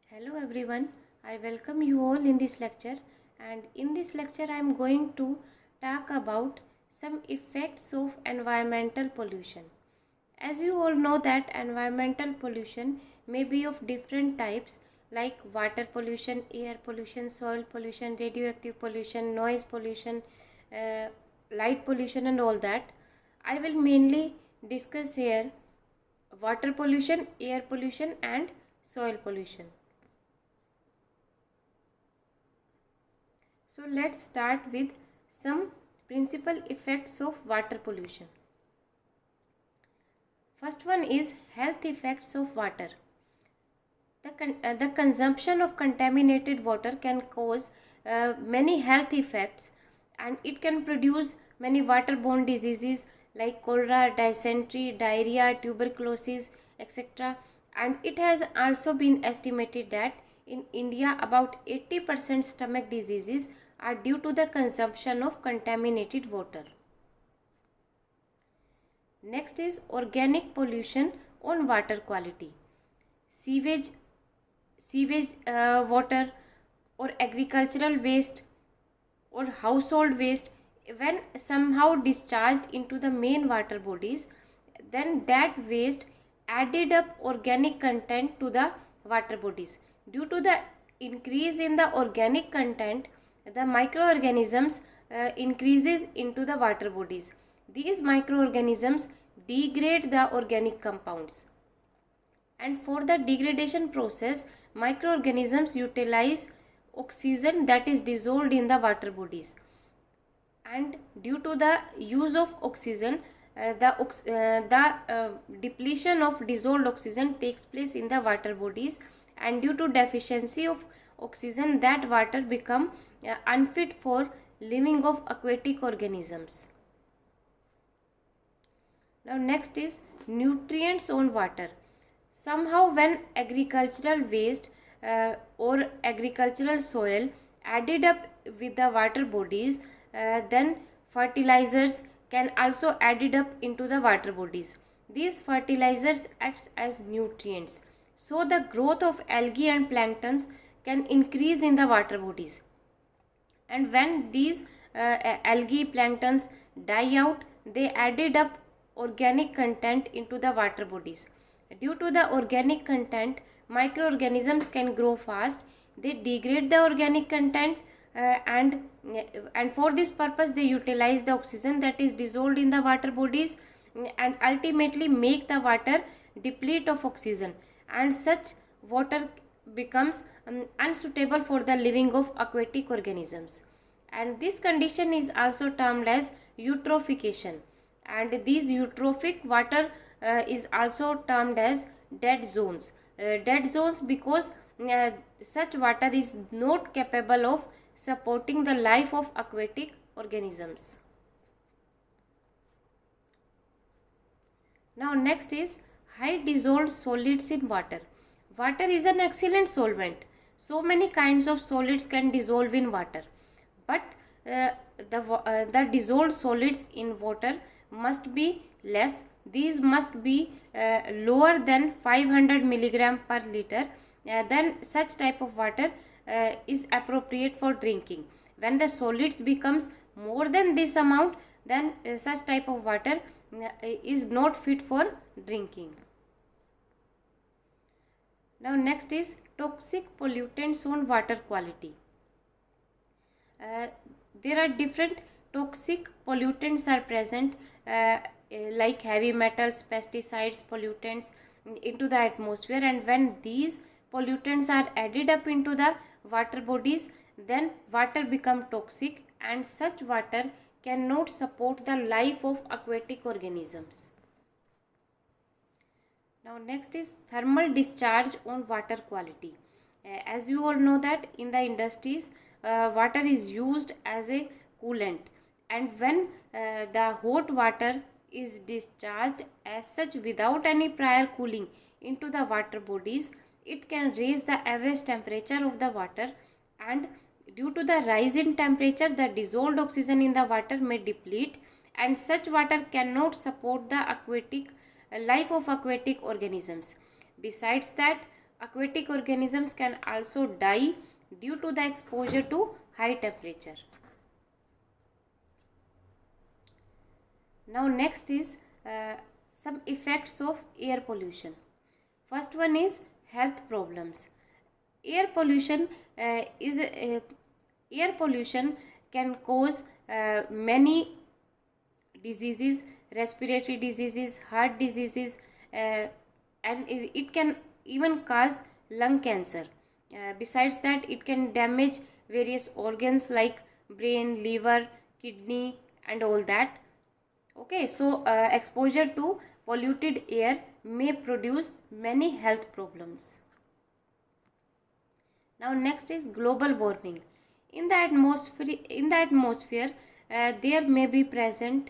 Hello everyone, I welcome you all in this lecture, and in this lecture I am going to talk about some effects of environmental pollution. As you all know that environmental pollution may be of different types like water pollution, air pollution, soil pollution, radioactive pollution, noise pollution, uh, light pollution and all that. I will mainly discuss here water pollution, air pollution and soil pollution. So let's start with some principal effects of water pollution. First one is health effects of water. The consumption of contaminated water can cause many health effects, and it can produce many waterborne diseases like cholera, dysentery, diarrhea, tuberculosis, etc. And it has also been estimated that in India about 80% stomach diseases are due to the consumption of contaminated water. Next is organic pollution on water quality. Sewage water or agricultural waste or household waste, when somehow discharged into the main water bodies, then that waste added up organic content to the water bodies. Due to the increase in the organic content, the microorganisms increases into the water bodies. These microorganisms degrade the organic compounds, and for the degradation process microorganisms utilize oxygen that is dissolved in the water bodies, and due to the use of oxygen the depletion of dissolved oxygen takes place in the water bodies, and due to deficiency of oxygen that water become unfit for living of aquatic organisms. Now next is nutrients on water. Somehow when agricultural waste or agricultural soil added up with the water bodies, then fertilizers can also added up into the water bodies. These fertilizers acts as nutrients, so the growth of algae and planktons can increase in the water bodies, and when these algae planktons die out, they added up organic content into the water bodies. Due to the organic content, microorganisms can grow fast. They degrade the organic content, and for this purpose they utilize the oxygen that is dissolved in the water bodies, and ultimately make the water deplete of oxygen, and such water becomes unsuitable for the living of aquatic organisms. And this condition is also termed as eutrophication, and these eutrophic water is also termed as dead zones. Dead zones because such water is not capable of supporting the life of aquatic organisms. Now next is high dissolved solids in water. Water is an excellent solvent. So many kinds of solids can dissolve in water, but the dissolved solids in water must be less. These must be lower than 500 milligram per liter. Then such type of water is appropriate for drinking. When the solids becomes more than this amount, then such type of water is not fit for drinking. Now next is toxic pollutants on water quality. There are different toxic pollutants are present, like heavy metals, pesticides, pollutants into the atmosphere, and when these pollutants are added up into the water bodies, then water become toxic, and such water cannot support the life of aquatic organisms. Now next is thermal discharge on water quality. As you all know that in the industries water is used as a coolant, and when the hot water is discharged as such without any prior cooling into the water bodies, it can raise the average temperature of the water, and due to the rise in temperature the dissolved oxygen in the water may deplete, and such water cannot support the aquatic life of aquatic organisms. Besides that, aquatic organisms can also die due to the exposure to high temperature. Now next is some effects of air pollution. First one is health problems. Air pollution air pollution can cause many diseases, respiratory diseases, heart diseases, and it can even cause lung cancer. Besides that, it can damage various organs like brain, liver, kidney, and all that. Okay, so exposure to polluted air may produce many health problems. Now next is global warming. In the atmosphere, there may be present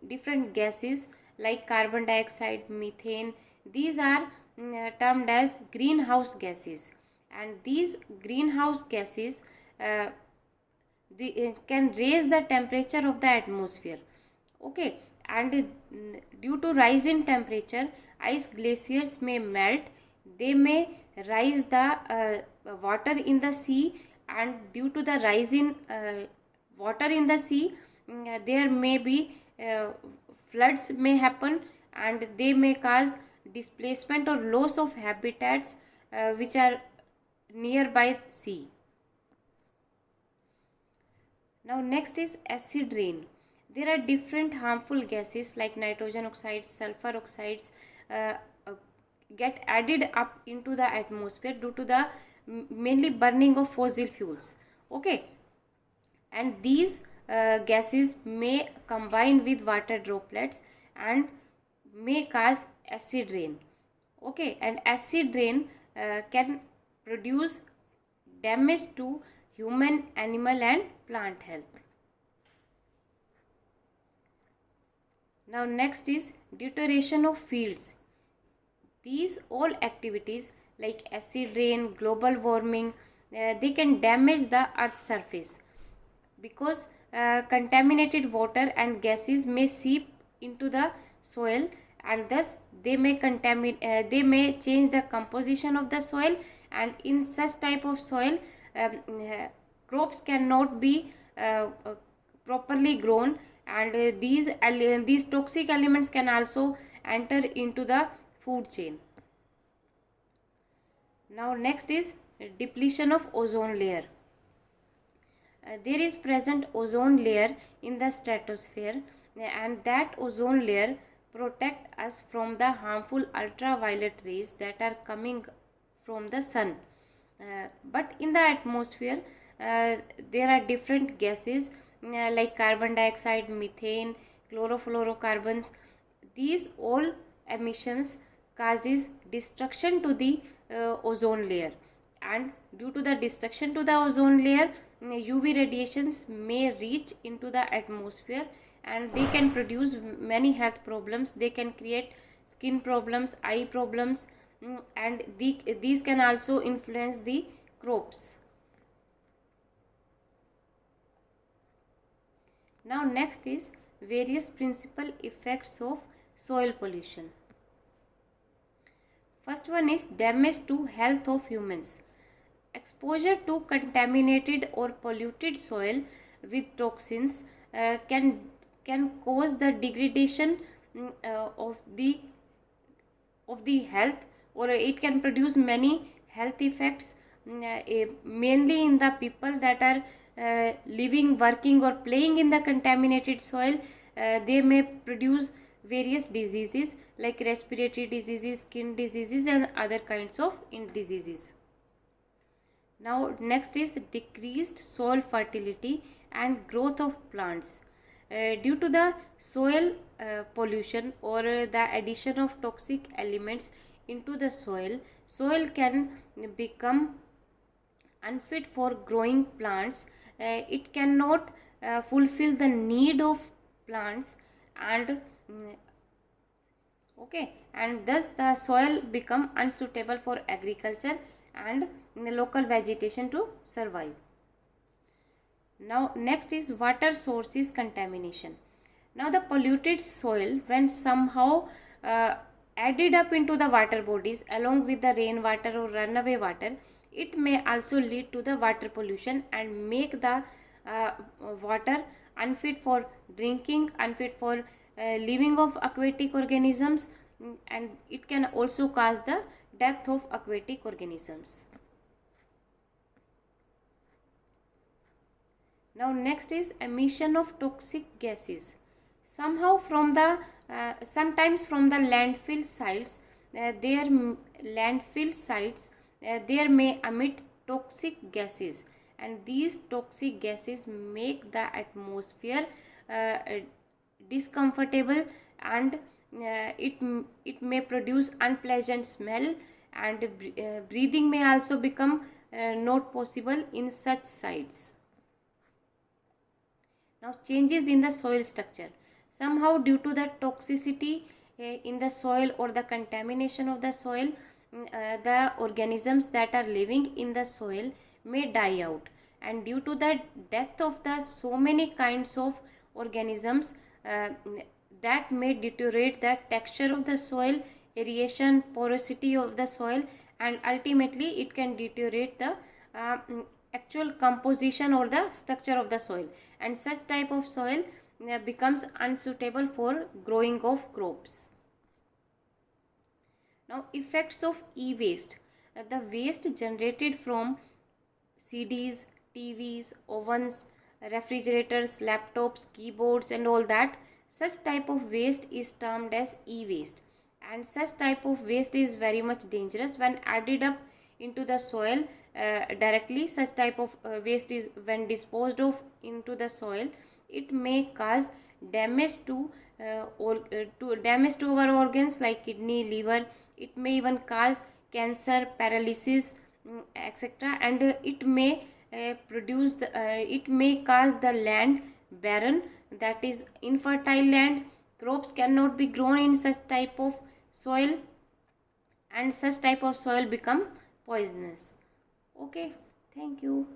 different gases like carbon dioxide, methane. These are termed as greenhouse gases, and these greenhouse gases can raise the temperature of the atmosphere. Okay, and due to rise in temperature, ice glaciers may melt. They may rise the water in the sea, and due to the rise in water in the sea, there may be floods may happen, and they may cause displacement or loss of habitats which are nearby sea. Now next is acid rain. There are different harmful gases like nitrogen oxides, sulfur oxides get added up into the atmosphere due to the mainly burning of fossil fuels. Okay, and these gases may combine with water droplets and may cause acid rain. Okay, and acid rain can produce damage to human, animal, and plant health. Now next is deterioration of fields. These all activities like acid rain, global warming, they can damage the earth's surface because contaminated water and gases may seep into the soil, and thus they may change the composition of the soil, and in such type of soil crops cannot be properly grown, and these toxic elements can also enter into the food chain. Now next is depletion of ozone layer. There is present ozone layer in the stratosphere, and that ozone layer protect us from the harmful ultraviolet rays that are coming from the sun. But in the atmosphere there are different gases like carbon dioxide, methane, chlorofluorocarbons. These all emissions causes destruction to the ozone layer, and due to the destruction to the ozone layer, UV radiations may reach into the atmosphere, and they can produce many health problems. They can create skin problems, eye problems, and these can also influence the crops. Now next is various principal effects of soil pollution. First one is damage to health of humans. Exposure to contaminated or polluted soil with toxins can cause the degradation of the health, or it can produce many health effects, mainly in the people that are living, working, or playing in the contaminated soil. They may produce various diseases like respiratory diseases, skin diseases, and other kinds of diseases. Now next is decreased soil fertility and growth of plants. Due to the soil pollution or the addition of toxic elements into the soil, soil can become unfit for growing plants. It cannot fulfill the need of plants, and and thus the soil become unsuitable for agriculture and local vegetation to survive. Now next is water sources contamination. Now the polluted soil, when somehow added up into the water bodies along with the rainwater or runaway water, it may also lead to the water pollution and make the water unfit for drinking, unfit for living of aquatic organisms, and it can also cause the death of aquatic organisms. Now next is emission of toxic gases. Somehow from the sometimes from the landfill sites, there may emit toxic gases, and these toxic gases make the atmosphere discomfortable, and it may produce unpleasant smell, and breathing may also become not possible in such sites. Now changes in the soil structure. Somehow due to the toxicity in the soil or the contamination of the soil, the organisms that are living in the soil may die out, and due to the death of the so many kinds of organisms, that may deteriorate the texture of the soil, aeration, porosity of the soil, and ultimately it can deteriorate the actual composition or the structure of the soil, and such type of soil becomes unsuitable for growing of crops. Now effects of e-waste. The waste generated from CDs, TVs, ovens, refrigerators, laptops, keyboards and all that, such type of waste is termed as e-waste, and such type of waste is very much dangerous when added up into the soil directly. Such type of waste is, when disposed of into the soil, it may cause damage to damage to our organs like kidney, liver. It may even cause cancer, paralysis, etc., and it may it may cause the land barren, that is infertile land. Crops cannot be grown in such type of soil, and such type of soil become poisonous. Okay, thank you.